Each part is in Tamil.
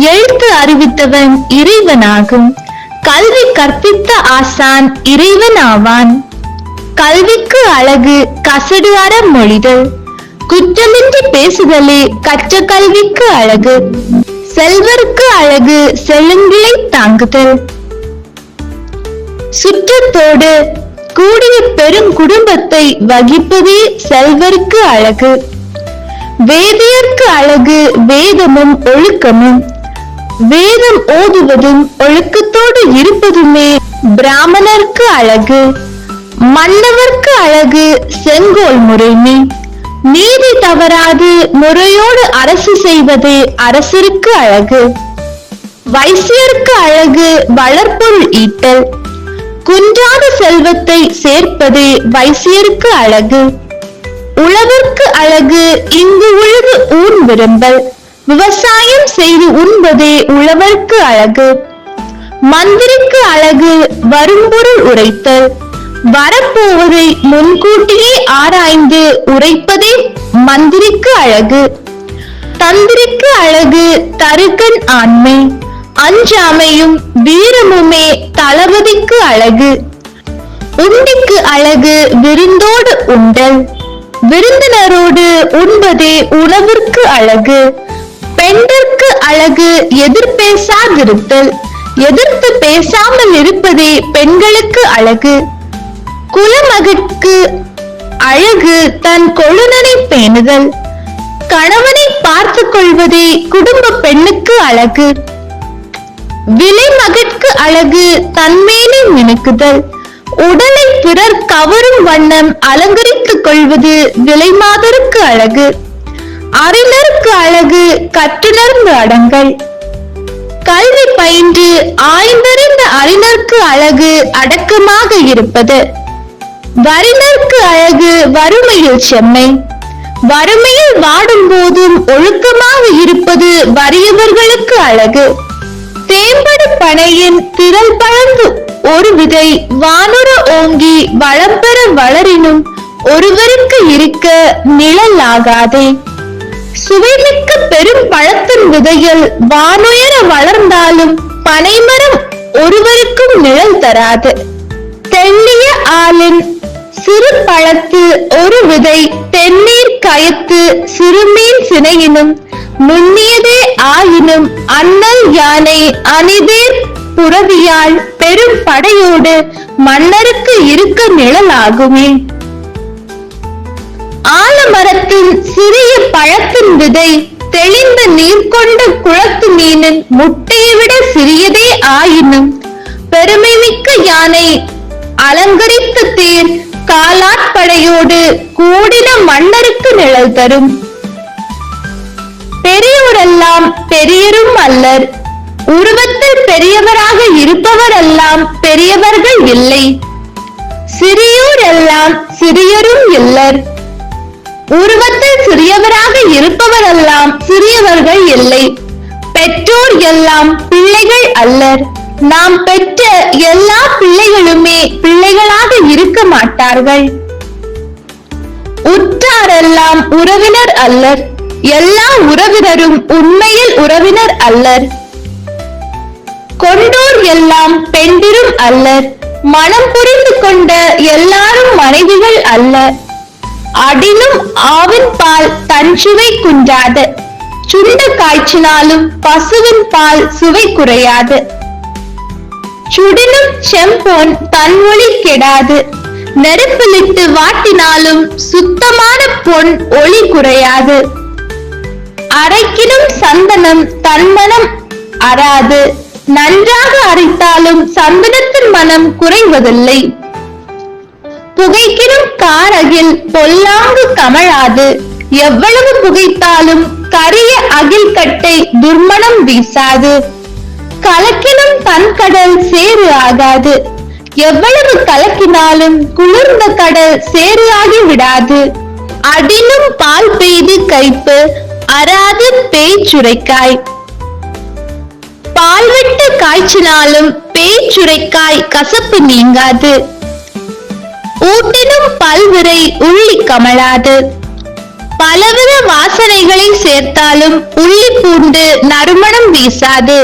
எழுத்து அறிவித்தவன் இறைவனாகும். கல்வி கற்பித்த ஆசான் இறைவன் ஆவான். கல்விக்கு அழகு கசடு அறம் மொழிதல், குற்றமின்றி பேசுதலே கற்ற கல்விக்கு அழகு. செல்வருக்கு அழகு செழுங்கிளை தாங்குதல், சுற்றத்தோடு கூடிய பெரும் குடும்பத்தை வகிப்பதே செல்வருக்கு அழகு. வேதியர்க்கு அழகு வேதமும் ஒழுக்கமும், வேதம் ஓதுவதும் ஒழுக்கத்தோடு இருப்பதுமே பிராமணருக்கு அழகு. மன்னவர்க்கு அழகு செங்கோல் முறைமை, நீதி தவறாது முறையோடு அரசு செய்வதே அரசருக்கு அழகு. வைசியருக்கு அழகு வளர்ப்பொருள் ஈட்டல், குன்றாத செல்வத்தை சேர்ப்பதே வைசியருக்கு அழகு. உழவர்க்கு அழகு இங்கு உழுது ஊன் விரும்பல், விவசாயம் செய்து உண்பதே உழவர்க்கு அழகு. மந்திரிக்கு அழகு வரும்பொருள் உரைத்தல், வரப்போவதை முன்கூட்டியே ஆராய்ந்து உரைப்பதே மந்திரிக்கு அழகு. தந்திரிக்கு அழகு தருகன் ஆண்மை, அஞ்சாமையும் வீரமுமே தளபதிக்கு அழகு. உண்டிக்கு அழகு விருந்தோடு உண்டல், விருந்தினரோடு உண்பதே உணவிற்கு அழகு. பெண்டிற்கு அழகு எதிர்பேசாதிருத்தல், எதிர்த்து பேசாமல் இருப்பதே பெண்களுக்கு அழகு. குலமகற்கு அழகு தன் கொழுநனை பேணுதல், கணவனை பார்த்து கொள்வதே குடும்ப பெண்ணுக்கு அழகு. விலைமகற்கு அழகு தன்மேனி மினுக்குதல், உடலை பிறர் கவரும் வண்ணம் அலங்கரித்துக் கொள்வது விலைமாதருக்கு அழகு. அறிஞருக்கு அழகு கற்றுணர்ந்து அடங்கல், கல்வி பயின்று ஆய்ந்தறிந்த அறிஞருக்கு அழகு அடக்கமாக இருப்பது. வறிஞருக்கு அழகு வறுமையில் செம்மை, வறுமையில் வாடும் போதும் ஒழுக்கமாக இருப்பது வறியவர்களுக்கு அழகு. தேம்படு பனையின் திரள் பழந்து ஒரு விதை வானுர ஓங்கி வளம்பெற வளரினும் ஒருவருக்கு இருக்க நிழல் ஆகாதே. சுவைமிக்க பெரும் பழத்தின் விதையில் வானுயர வளர்ந்தாலும் பனைமரம் ஒருவருக்கும் நிழல் தராது. தெள்ளிய ஆளின் சிறு பழத்து ஒரு விதை தென்னீர் கயத்து சிறுமீன் சினையினும் நுண்ணியதே ஆயினும் அண்ணல் யானை அணிதேர் புறவியால் பெரும் படையோடு மன்னருக்கு இருக்க நிழலாகுமே. ஆலமரத்தின் சிறிய பழத்தின் விதை தெளிந்த நீர் கொண்ட குளத்து மீனின் முட்டையை விட சிறியதே ஆயினும் பெருமை மிக்க யானை அலங்கரித்த தேர் காலாட்படையோடு கூடின மன்னருக்கு நிழல் தரும். பெரியோரெல்லாம் பெரியரும் அல்லர், உருவத்தில் பெரியவராக இருப்பவரெல்லாம் பெரியவர்கள் இல்லை. சிறியோர் எல்லாம் சிறியரும் இல்லர், உருவத்தில் சிறியவராக இருப்பவரெல்லாம் சிறியவர்கள் இல்லை. பெற்றோர் எல்லாம் பிள்ளைகள் அல்லர், நாம் பெற்ற எல்லா பிள்ளைகளுமே பிள்ளைகளாக இருக்க மாட்டார்கள். உற்றாரெல்லாம் உறவினர் அல்லர், எல்லா உறவினரும் உண்மையில் உறவினர் அல்லர். கொண்டோர் எல்லாம் பெண்டிரும் அல்லர், மனம் புரிந்து கொண்ட எல்லாரும் மனைவிகள் அல்லர். அடினும் ஆவின் பால் தன் சுவை குன்றாது, சுண்ட காய்ச்சினாலும் பசுவின் பால் சுவை குறையாது. சுடினும் செம்பொன் தன் ஒளி கெடாது, நெருப்பிலிட்டு வாட்டினாலும் சுத்தமான பொன் ஒளி குறையாது. அரைக்கினும் சந்தனம் தன் மனம் அறாது, நன்றாக அரைத்தாலும் சந்தனத்தின் மனம் குறைவதில்லை. புகைக்கினும் காரகில் பொல்லாங்கு கமழாது, எவ்வளவு புகைத்தாலும் கரிய அகில் கட்டை துர்மணம் வீசாது. கலக்கினும் தன் கடல் சேறு ஆகாது, எவ்வளவு கலக்கினாலும் குளிர்ந்த கடல் சேறு ஆகி விடாது. அடினும் பால் பெய்து கைப்பு அறாது பேய்ச்சுரைக்காய், பால் விட்டு காய்ச்சினாலும் பேய்ச்சுரைக்காய் கசப்பு நீங்காது. ஊட்டினும் பல்விரை உள்ளி கமழாது, பலவித வாசனைகளை சேர்த்தாலும் உள்ளி பூண்டு நறுமணம் வீசாது.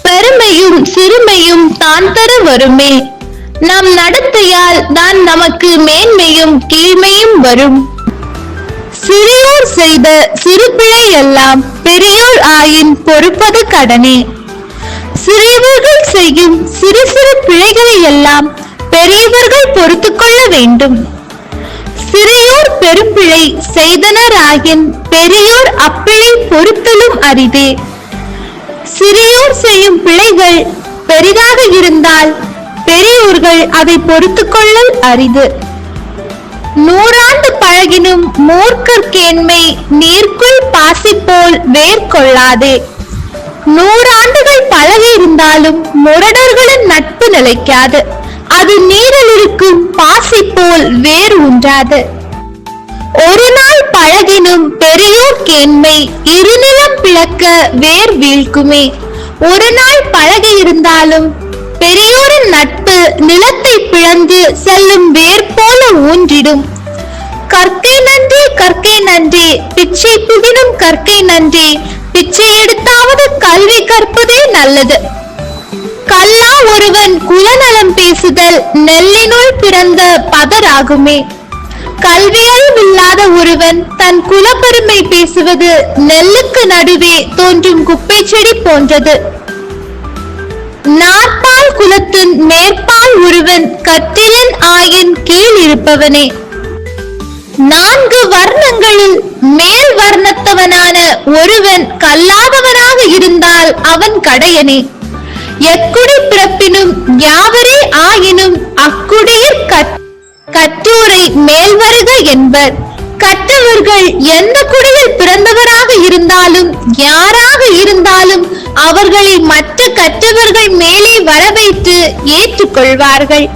பெருமையும் சிறுமையும் தான் தர வருமே. நம் நடத்தையால் தான் நமக்கு மேன்மையும் கீழ்மையும் வரும். சிறியோர் செய்த சிறு பிழை எல்லாம் பெரியோர் ஆயின் பொறுப்பது கடனே. சிறியவர்கள் செய்யும் சிறு சிறு பிழைகளை எல்லாம் பெரியவர்கள் பொறுத்து கொள்ள வேண்டும். சிறியோர் பெரும்பிழை செய்தனர் ஆயின் பெரியோர் அப்பிழை பொறுத்தலும் அரிதே. சிறியோர் செய்யும் பிழைகள் பெரிதாக இருந்தால் பெரியோர்கள் அதை பொறுத்து கொள்ளல் அரிது. 100 ஆண்டு பழகினும் மூர்க்கர்கேண்மை நீர்க்குள் பாசி போல் வேர் கொள்ளாதே. 100 ஆண்டுகள் பழகி இருந்தாலும் முரடர்களின் நட்பு நிலைக்காது. அது நீரில் இருக்கும் பாசி போல் வேர் ஊன்றாது. ஒரு நாள் பழகினும் பெரியோர் கேண்மை இருநிலம் பிளக்க வேர் வீழ்க்குமே. ஒரு நாள் பழகி இருந்தாலும் பெரியோரின் நட்பு நிலத்தை பிளந்து செல்லும் வேர் போல ஊன்றிடும். கற்கை நன்றி கற்கை நன்றி பிச்சை புகினும் கற்கை நன்றி பிச்சை எடுத்தாவது கல்வி கற்பதே நல்லது. கல்லா ஒருவன் குலநலம் பேசுதல் நெல்லினுள் பிறந்த பதராகுமே. கல்வியறிவில்லாத ஒருவன் தன் குலப்பெருமை பேசுவது நெல்லுக்கு நடுவே தோன்றும் குப்பை செடி போன்றது. நாற்பால் குலத்தின் மேற்பால் ஒருவன் கற்றிலன் ஆயின் கீழ் இருப்பவனே. 4 வர்ணங்களில் மேல் வர்ணத்தவனான ஒருவன் கல்லாதவனாக இருந்தால் அவன் கடையனே. எக்குடி பிறப்பினும் யாவரே ஆயினும் அக்குடியில் கற்றோரை மேல் வருக என்பர். கற்றவர்கள் எந்த குடியில் பிறந்தவராக இருந்தாலும் யாராக இருந்தாலும் அவர்களை மற்ற கற்றவர்கள் மேலே வரவைத்து ஏற்றுக்கொள்வார்கள்.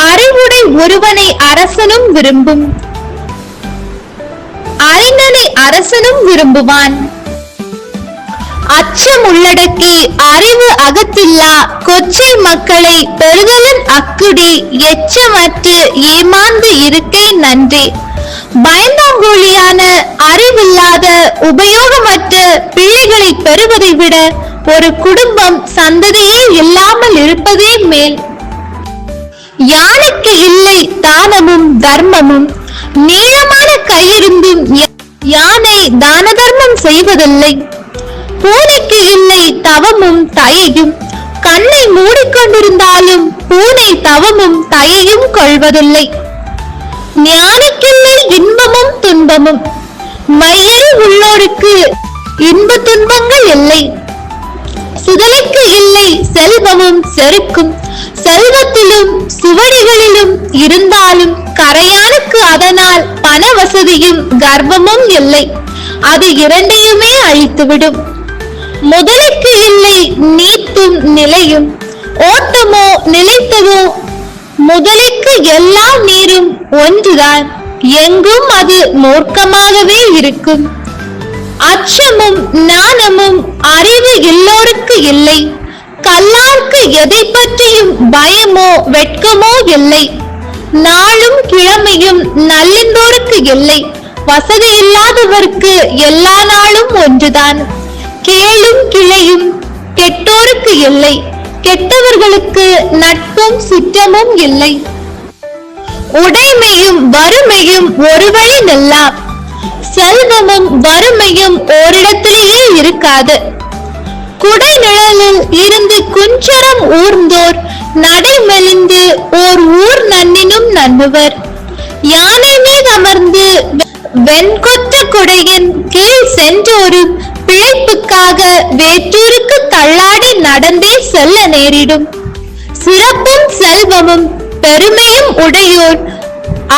அறிவுடை ஒருவனை அரசனும் விரும்பும், அறிஞனை அரசனும் விரும்புவான். அச்சம் உள்ளடக்கி அறிவு அகத்தில்லா கொச்சை மக்களை பெறுதலன் அக்குடி எச்சமற்று ஏமாந்து இருக்கை நன்றே. பயந்தாங்கோழியான அறிவில்லாத உபயோகமற்ற பிள்ளைகளை பெறுவதை விட ஒரு குடும்பம் சந்ததியே இல்லாமல் இருப்பதே மேல். யானைக்கு இல்லை தானமும் தர்மமும், நீளமான கையிருந்தும் யானை தான தர்மம் செய்வதில்லை. பூனைக்கு இல்லை தவமும் தயையும், கண்ணை மூடிக்கொண்டிருந்தாலும் பூனை தவமும் தயையும் கொள்வதில்லை. ஞானிக்கில்லை இன்பமும் துன்பமும், மையறி உள்ளோருக்கு இன்ப துன்பங்கள் இல்லை. சுதலைக்கு இல்லை செல்வமும் செருக்கும், செல்வத்திலும் சுவடிகளிலும் இருந்தாலும் கரையானுக்கு அதனால் பண வசதியும் கர்வமும் இல்லை. அது இரண்டையுமே அழித்துவிடும். முதலுக்கு இல்லை நீத்தும் நிலையும், ஓட்டமோ நிலைத்ததோ முதலுக்கு எல்லா நீரும் ஒன்றுதான், எங்கும் அது மூர்க்கமாகவே இருக்கும். அச்சமும் நாணமும் அறிவு எல்லோருக்கு இல்லை. கல்லார்க்கு எதை பற்றியும் பயமோ வெட்கமோ இல்லை. நாளும் கிழமையும் நல்லிந்தோருக்கு இல்லை. வசதி இல்லாதவர்க்கு எல்லா நாளும் ஒன்றுதான். கேளும் கிளையும் கெட்டோருக்கு இல்லை. கெட்டவர்களுக்கு நட்பும் சுற்றமும் இல்லை. உடைமையும் வறுமையும் ஒரு வழி நில்லா. செல்வமும் வறுமையும் ஓரிடத்திலேயே இருக்காது. குடை நிழலில் இருந்து குஞ்சரம் ஊர்ந்தோர் நடை மெலிந்து ஓர் ஊர் நன்னினும் நண்புவர். யானை மீது அமர்ந்து வெண்கொற்ற குடையின் கீழ் சென்றோரும் பிழைப்புக்காக வேற்றூருக்கு தள்ளாடி நடந்தே செல்ல நேரிடும். சிறப்பும் செல்வமும் பெருமையும் உடையோர்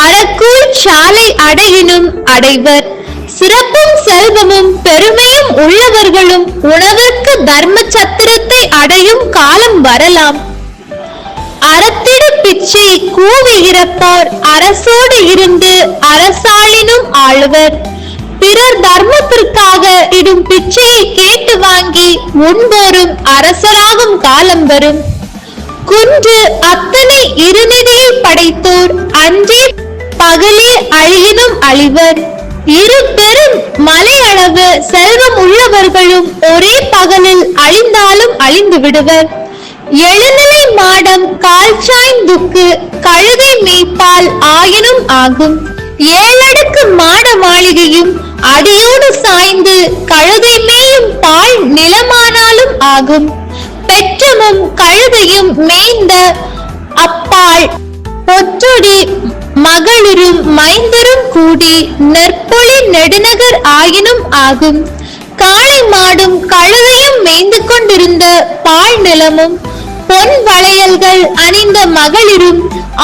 அறக்கூழ் சாலை அடையினும் அடைவர். சிறப்பும் செல்வமும் பெருமையும் உள்ளவர்களும் உணவிற்கு தர்ம சத்திரத்தை அடையும் காலம் வரலாம். அறத்திடு பிச்சை கூவி இறப்போர் அரசோடு இருந்து அரசாளினும் ஆளுவர். பிறர் தர்மத்திற்காக இடும் பிச்சையை கேட்டு வாங்கி உண்போரும் அரசராகும் காலம் வரும். குன்று அத்தனை இருநிதியை படைத்தோர் அன்றே பகலே அழியினும் அழிவர். இரு பெரும் மலையளவு செல்வம் உள்ளவர்களும் ஒரே பகலில் அழிந்தாலும் அழிந்து விடுவர். எழுநிலை மாடம் கால் சாய்ந்துக்கு கழுதை மேய்ப்பால் ஆயினும் ஆகும். 7 அடுக்கு மாட மாளிகையும் அடியோடு சாய்ந்து கழுதை மேயும் பால் நிலமானாலும் ஆகும். பெற்றமும் கழுதையும் மேய்ந்த அப்பால் பொற்றொடி மகளிரும் மைந்தரும் கூடி நெற்பொழி நெடுநகர் ஆயினும் ஆகும். காளை மாடும் கழுதையும் மேய்ந்து கொண்டிருந்த பால் நிலமும் பொன் வளையல்கள் அணிந்த மகளிரும்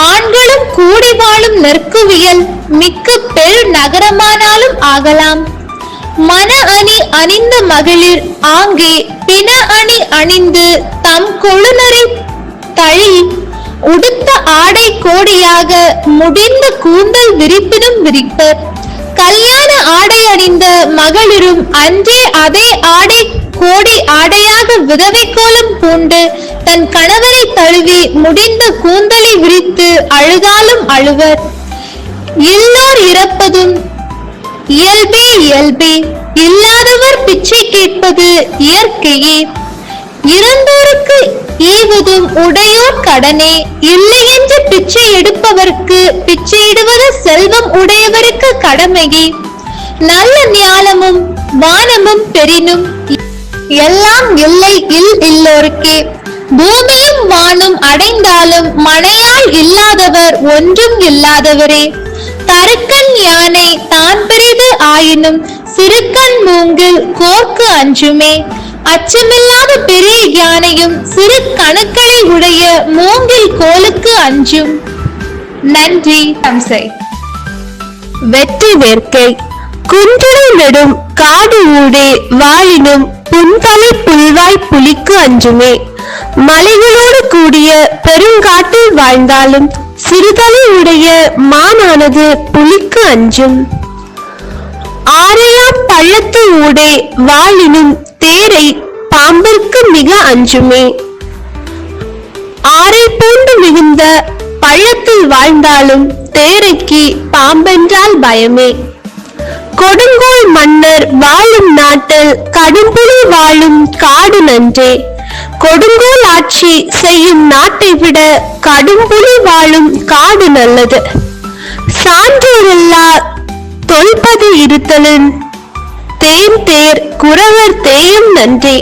ஆண்களும் கூடி வாழும் நெற்குவியல் மிக்க பெரு நகரமானாலும் ஆகலாம். மன அணி அணிந்த மகளிர் ஆங்கே பிண அணி அணிந்து தம் கொழுநரை தழி உடுத்த ஆடை கோடியாக முடிந்த கூந்தல் விரிப்பினும் விரிப்பர். கல்யாண ஆடை அணிந்த மகளிரும் அன்றே அதே ஆடை கோடி ஆடையாக விதவை கோலம் பூண்டு தன் கணவரை தழுவி முடிந்த கூந்தலை விரித்து அழுதாலும் அழுவர். இல்லோர் இறப்பதும் இயல்பே இயல்பே, இல்லாதவர் பிச்சை கேட்பது இயற்கையே. இறந்தோருக்கு ஈவதும் உடையோர் கடனே, இல்லை என்று பிச்சை எடுப்பவர்க்கு பிச்சையிடுவது செல்வம் உடையவருக்கு கடமையே. நல்ல ஞானமும் வானமும் பெரினும் எல்லாம் இல்லை இல்லோருக்கே. பூமியும் வானும் அடைந்தாலும் மனையால் இல்லாதவர் ஒன்றும் இல்லாதவரே. தருக்கன் யானை தான் பெரிது ஆயினும் சிறுக்கண் மூங்கில் கோர்க்கு அஞ்சுமே. அச்சமில்லாத பெரிய யானையும் சிறு கணுக்களை உடைய மூங்கில் கோலுக்கு அஞ்சும். நன்றி. தம்சை. வெற்றி வேர்க்கை. குன்றுடை நெடும் காடு ஊடே வாழினும் புன்தலை புல்வாய் புலிக்கு அஞ்சுமே. மலைகளோடு கூடிய பெருங்காட்டில் வாழ்ந்தாலும் சிறுதலை உடைய மானானது புலிக்கு அஞ்சும். ஆரையா பள்ளத்து ஊடே வாழினும் தேரை பாம்பிற்கு மிக அஞ்சுமே. ஆரை பூண்டு மிகுந்த பள்ளத்தில் வாழ்ந்தாலும் தேரைக்கு பாம்பென்றால் பயமே. கொடுங்கோல் மன்னர் வாழும் நாட்டில் கடும்புலி வாழும் காடு நன்றே. கொடுங்கோல் ஆட்சி செய்யும் நாட்டை விட கடும்புலி வாழும் காடு நல்லது. சான்றோரில்லா தொல்பது இருத்தலின் தேன் தேர் குறவர் தேயும் நன்றே.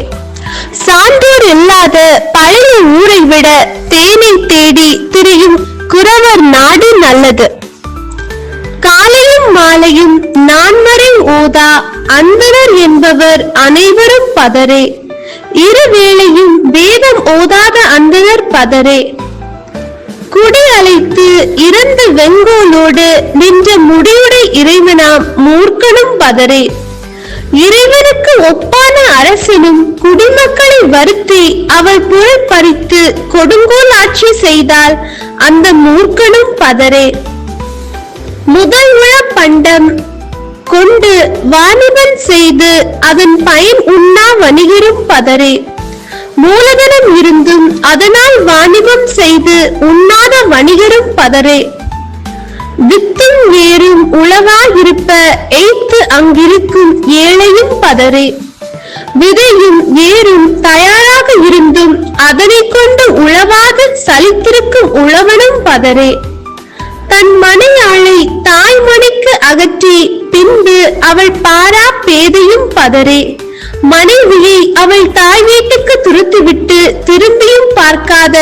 சான்றோர் இல்லாத பழைய ஊரை விட தேனை தேடி திரியும் குறவர் நாடு நல்லது. காலையும் மாலையும் நான்மறை ஓதா அந்தணர் என்பவர் அனைவரும் பதரே. இருவேளையும் வேதம் ஓதாத அந்தணர் பதரே. குடி அழைத்து இறந்த வெங்கோலோடு நின்ற முடிவுடை இறைவனாம் மூர்க்கனும் பதரே. இறைவனுக்கு ஒப்பான அரசனும் குடிமக்களை வருத்தி அவள் புகழ் பறித்து கொடுங்கோல் ஆட்சி செய்தால் அந்த மூர்க்கனும் பதரே. முதல் உள பண்டம் கொண்டு வாணிபன் செய்து அதன் பயன் உண்ணா வணிகரும் பதரே. மூலதனம் இருந்தும் அதனால் வாணிபம் செய்து உண்ணாத வணிகரும் பதரே. வித்தும் ஏறும் உளவாயிருப்ப எய்த்து அங்கிருக்கும் ஏழையும் பதரே. விதையும் ஏறும் தயாராக இருந்தும் அதனை கொண்டு உழவாது சலித்திருக்கும் உழவனும் பதரே. தன் மனையாளை தாய்மணிக்கு அகற்றி பின்பு அவள் பாரா பேதையும் பதரே. மனைவியை அவள் தாய் வீட்டுக்கு துரத்துவிட்டு திரும்பியும் பார்க்காத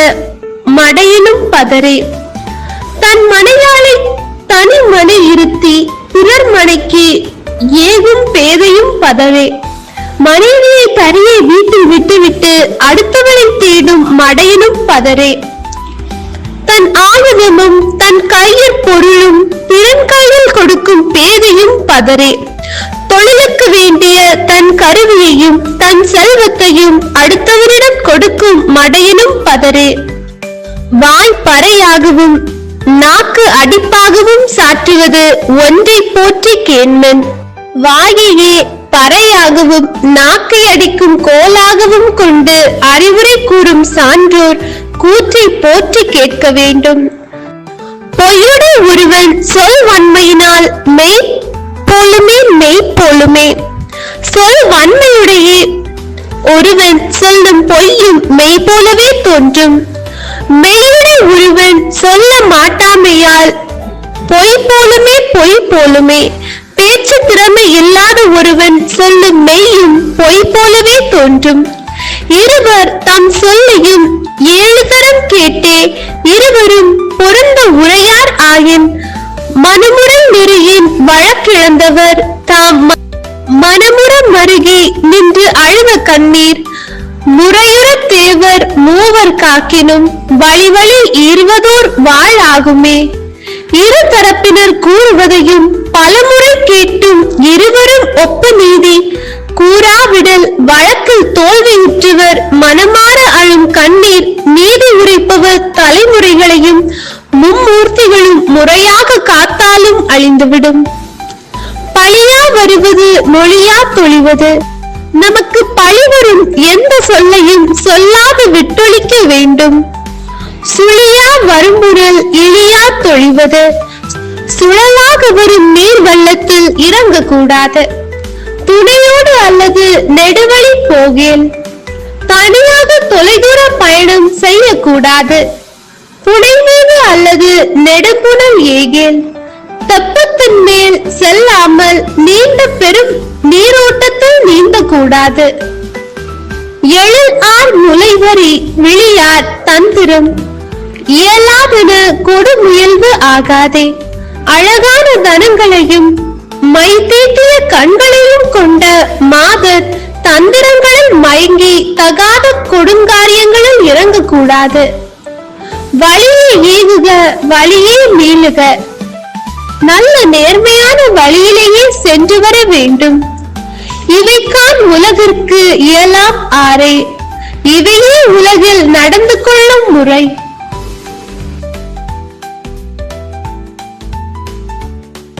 மடையனும் பதரே. தன் மனையாளை தனி மனை இருத்தி பிறர் மனைக்கு ஏகும் பேதையும் பதவே. மனைவியை தனியே வீட்டில் விட்டுவிட்டு அடுத்தவரை தேடும் மடையனும் பதரே. தன் ஆயுதமும் தன் கையில் பொருளும் பிறன் கையில் கொடுக்கும் பேதையும் பதரே. தொழிலுக்கு வேண்டிய தன் கருவியையும் தன் செல்வத்தையும் அடுத்தவரிடம் கொடுக்கும் மடையனும் பதரே. வாய் பறையாகவும் நாக்கு அடிப்பாகவும் சாற்றுவது ஒன்றை போற்றி கேண்மன். வாயையே பறையாகவும் நாக்கை அடிக்கும் கோலாகவும் கொண்டு அறிவுரை கூறும் சான்றோர் கூற்றை போற்றி கேட்க வேண்டும். பொய்யுடைய ஒருவன் சொல் வன்மையினால் மெய் போலுமே மெய் போலுமே. சொல் வன்மையுடையே ஒருவன் சொல்லும் பொய்யும் மெய் போலவே தோன்றும். மெய்யுடை ஒருவன் சொல்ல மாட்டாமையால் பொய் போலுமே பொய் போலுமே. பேச்சு திறமை இல்லாத ஒருவன் சொல்லும் மெய்யும் பொய் போலவே தோன்றும். இருவர் தம் சொல்லையும் 7 தரம் கேட்டே இருவரும் பொருந்த உரையார் ஆயின் மனமுறை நெறியின் வழக்கிழந்தவர் தாம் மனமுற மருகி நின்று அழுவ கண்ணீர் முறையுற தேவர் மூவர் காக்கினும் வழி வழி ஈர்வதோர் வாழ் ஆகுமே. இரு தரப்பினர் கூறுவதையும் பலமுறை கேட்டும் இருவரும் ஒப்ப நீதி கூறாவிடல் வழக்கில் தோல்வியுற்றவர் மனமாற அழும் கண்ணீர் நீதி உரைப்பவர் தலைமுறைகளையும் மும்மூர்த்திகளும் முறையாக காத்தாலும் அழிந்துவிடும். பழியா வருவது மொழியா தொழிவது. நமக்கு பழிவரும் எந்த சொல்லையும் சொல்லாது விட்டொழிக்க வேண்டும். சுழியா வரும்புறல் இழியா தொழிவது. சுழலாக வரும் நீர் வெள்ளத்தில் இறங்கக்கூடாது. துணையோடு அல்லது நெடுவழி போகேல் தனியாக தொலைதூர பயணம் செய்யக்கூடாது. புனை மீது அல்லது நெடும்புணல் ஏகேல் தெப்பத்தின் மேல் செல்லாமல் நீண்ட பெரும் நீரோட்டத்தில் நீந்தக்கூடாது. எழில் ஆர் முளைவரி விழியார் தந்திரம் இயலாதென கொடுமுயல்வு ஆகாதே. அழகான தனங்களையும் மை தீட்டிய கண்களையும் கொண்ட மாதர் தந்திரங்களில் மயங்கி தகாத கொடுங்காரியங்களில் இறங்கக்கூடாது. வழியே ஈகுக வழியே மீளுக. நல்ல நேர்மையான வழியிலேயே சென்று வர வேண்டும். இவைக்கான் உலகிற்கு இயலாம் ஆரே. இவையே உலகில் நடந்து கொள்ளும் முறை.